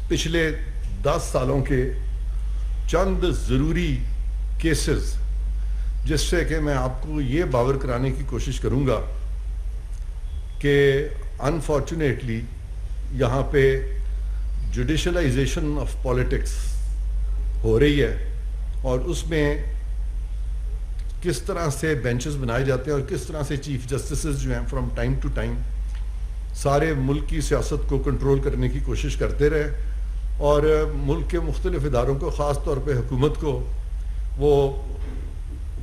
پچھلے 10 سالوں کے چند ضروری کیسز جس سے کہ میں آپ کو یہ باور کرانے کی کوشش کروں گا کہ انفارچونیٹلی یہاں پہ جوڈیشلائزیشن آف پالیٹکس ہو رہی ہے، اور اس میں کس طرح سے بینچز بنائے جاتے ہیں اور کس طرح سے چیف جسٹسز جو ہیں فرام ٹائم ٹو ٹائم سارے ملک کی سیاست کو کنٹرول کرنے کی کوشش کرتے رہے، اور ملک کے مختلف اداروں کو، خاص طور پہ حکومت کو، وہ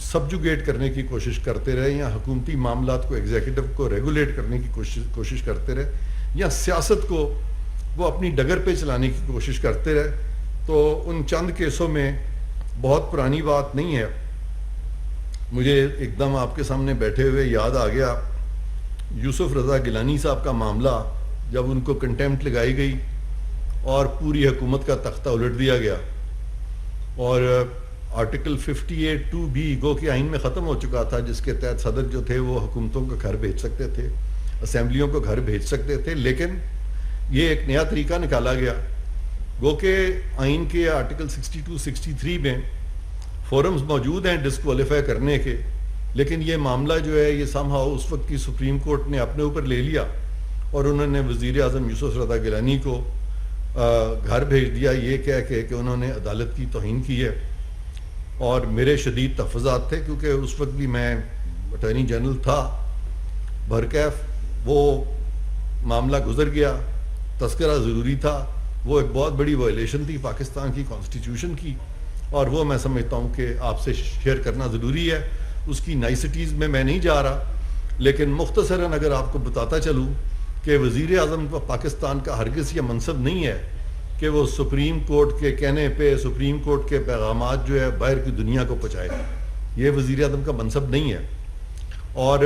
سبجوگیٹ کرنے کی کوشش کرتے رہے، یا حکومتی معاملات کو، ایگزیکٹو کو ریگولیٹ کرنے کی کوشش کرتے رہے، یا سیاست کو وہ اپنی ڈگر پہ چلانے کی کوشش کرتے رہے۔ تو ان چند کیسوں میں بہت پرانی بات نہیں ہے، مجھے ایک دم آپ کے سامنے بیٹھے ہوئے یاد آ گیا یوسف رضا گیلانی صاحب کا معاملہ، جب ان کو کنٹیمپٹ لگائی گئی اور پوری حکومت کا تختہ الٹ دیا گیا، اور آرٹیکل 58(2) بھی گو کہ آئین میں ختم ہو چکا تھا، جس کے تحت صدر جو تھے وہ حکومتوں کو گھر بھیج سکتے تھے، اسمبلیوں کو گھر بھیج سکتے تھے، لیکن یہ ایک نیا طریقہ نکالا گیا۔ گو کہ آئین کے آرٹیکل 62-63 میں فورمز موجود ہیں ڈسکوالیفائی کرنے کے، لیکن یہ معاملہ جو ہے یہ سمہاؤ اس وقت کی سپریم کورٹ نے اپنے اوپر لے لیا، اور انہوں نے وزیر اعظم یوسف رضا گیلانی کو گھر بھیج دیا، یہ کہہ کے کہ انہوں نے عدالت کی توہین کی ہے۔ اور میرے شدید تحفظات تھے، کیونکہ اس وقت بھی میں اٹارنی جنرل تھا بھرکیف، وہ معاملہ گزر گیا، تذکرہ ضروری تھا، وہ ایک بہت بڑی وائلیشن تھی پاکستان کی کانسٹیٹیوشن کی، اور وہ میں سمجھتا ہوں کہ آپ سے شیئر کرنا ضروری ہے۔ اس کی نائسٹیز میں نہیں جا رہا، لیکن مختصراً اگر آپ کو بتاتا چلوں کہ وزیر اعظم کو پاکستان کا ہرگز یہ منصب نہیں ہے کہ وہ سپریم کورٹ کے کہنے پہ سپریم کورٹ کے پیغامات جو ہے باہر کی دنیا کو پہنچائے، یہ وزیر اعظم کا منصب نہیں ہے، اور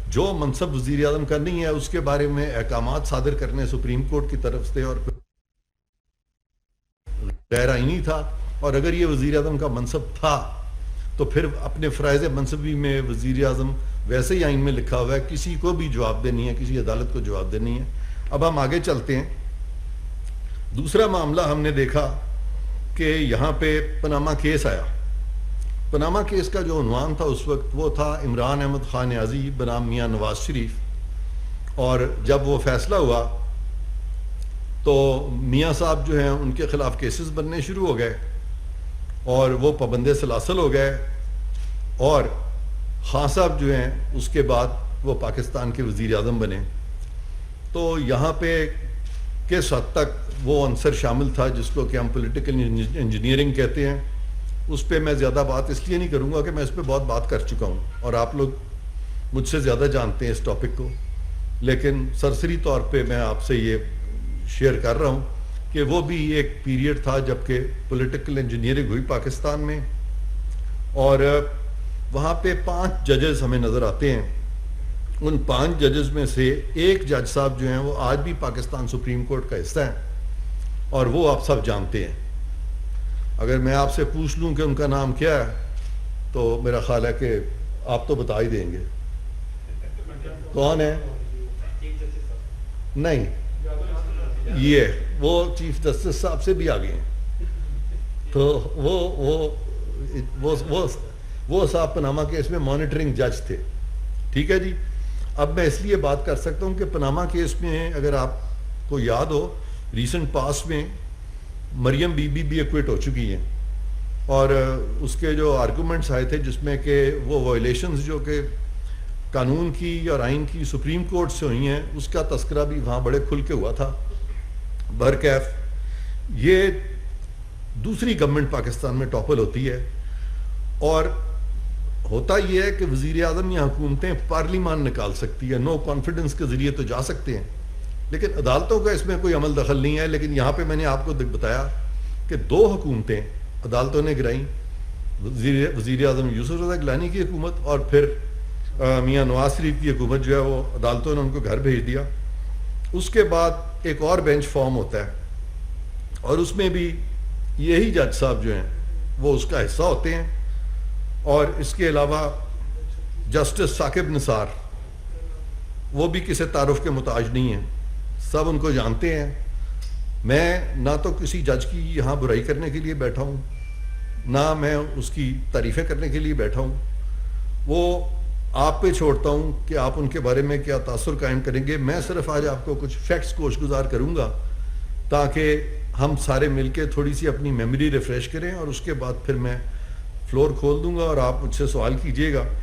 جو منصب وزیر اعظم کا نہیں ہے اس کے بارے میں احکامات صادر کرنے سپریم کورٹ کی طرف سے اور غیر آئینی تھا۔ اور اگر یہ وزیر اعظم کا منصب تھا تو پھر اپنے فرائض منصبی میں وزیر اعظم ویسے ہی آئین میں لکھا ہوا ہے کسی کو بھی جواب دینی ہے، کسی عدالت کو جواب دینی ہے۔ اب ہم آگے چلتے ہیں۔ دوسرا معاملہ ہم نے دیکھا کہ یہاں پہ پناما کیس آیا۔ پناما کیس کا جو عنوان تھا اس وقت وہ تھا عمران احمد خان نیازی بنام میاں نواز شریف، اور جب وہ فیصلہ ہوا تو میاں صاحب جو ہیں ان کے خلاف کیسز بننے شروع ہو گئے، اور وہ پابند سلاسل ہو گئے، اور خان صاحب جو ہیں اس کے بعد وہ پاکستان کے وزیر اعظم بنے۔ تو یہاں پہ کس حد تک وہ عنصر شامل تھا جس کو کہ ہم پولیٹیکل انجینئرنگ کہتے ہیں، اس پہ میں زیادہ بات اس لیے نہیں کروں گا کہ میں اس پہ بہت بات کر چکا ہوں اور آپ لوگ مجھ سے زیادہ جانتے ہیں اس ٹاپک کو، لیکن سرسری طور پہ میں آپ سے یہ شیئر کر رہا ہوں کہ وہ بھی ایک پیریڈ تھا جب کہ پولیٹیکل انجینئرنگ ہوئی پاکستان میں، اور وہاں پہ 5 ججز ہمیں نظر آتے ہیں۔ ان 5 ججز میں سے ایک جج صاحب جو ہیں وہ آج بھی پاکستان سپریم کورٹ کا حصہ ہیں، اور وہ آپ سب جانتے ہیں۔ اگر میں آپ سے پوچھ لوں کہ ان کا نام کیا ہے تو میرا خیال ہے کہ آپ تو بتا ہی دیں گے۔ کون ہے؟ نہیں، یہ وہ چیف جسٹس صاحب سے بھی آگے ہیں، تو وہ صاحب پناما کیس میں مانیٹرنگ جج تھے، ٹھیک ہے جی۔ اب میں اس لیے بات کر سکتا ہوں کہ پناما کیس میں اگر آپ کو یاد ہو ریسنٹ پاس میں مریم بی بی بھی ایکویٹ ہو چکی ہیں، اور اس کے جو آرگومنٹس آئے تھے جس میں کہ وہ وائلیشنز جو کہ قانون کی اور آئین کی سپریم کورٹ سے ہوئی ہیں اس کا تذکرہ بھی وہاں بڑے کھل کے ہوا تھا۔ بہرکیف یہ دوسری گورنمنٹ پاکستان میں ٹاپل ہوتی ہے، اور ہوتا یہ ہے کہ وزیر اعظم یا حکومتیں پارلیمان نکال سکتی ہے، نو کانفیڈنس کے ذریعے تو جا سکتے ہیں، لیکن عدالتوں کا اس میں کوئی عمل دخل نہیں ہے۔ لیکن یہاں پہ میں نے آپ کو بتایا کہ 2 حکومتیں عدالتوں نے گرائیں، وزیر اعظم یوسف رضا گیلانی کی حکومت اور پھر میاں نواز شریف کی حکومت جو ہے وہ عدالتوں نے ان کو گھر بھیج دیا۔ اس کے بعد ایک اور بینچ فارم ہوتا ہے، اور اس میں بھی یہی جج صاحب جو ہیں وہ اس کا حصہ ہوتے ہیں، اور اس کے علاوہ جسٹس ثاقب نثار وہ بھی کسی تعارف کے محتاج نہیں ہیں، سب ان کو جانتے ہیں۔ میں نہ تو کسی جج کی یہاں برائی کرنے کے لیے بیٹھا ہوں، نہ میں اس کی تعریفیں کرنے کے لیے بیٹھا ہوں. وہ آپ پہ چھوڑتا ہوں کہ آپ ان کے بارے میں کیا تاثر قائم کریں گے. میں صرف آج آپ کو کچھ فیکٹس گوش گزار کروں گا تاکہ ہم سارے مل کے تھوڑی سی اپنی میموری ریفریش کریں، اور اس کے بعد پھر میں فلور کھول دوں گا اور آپ مجھ سے سوال کیجیے گا.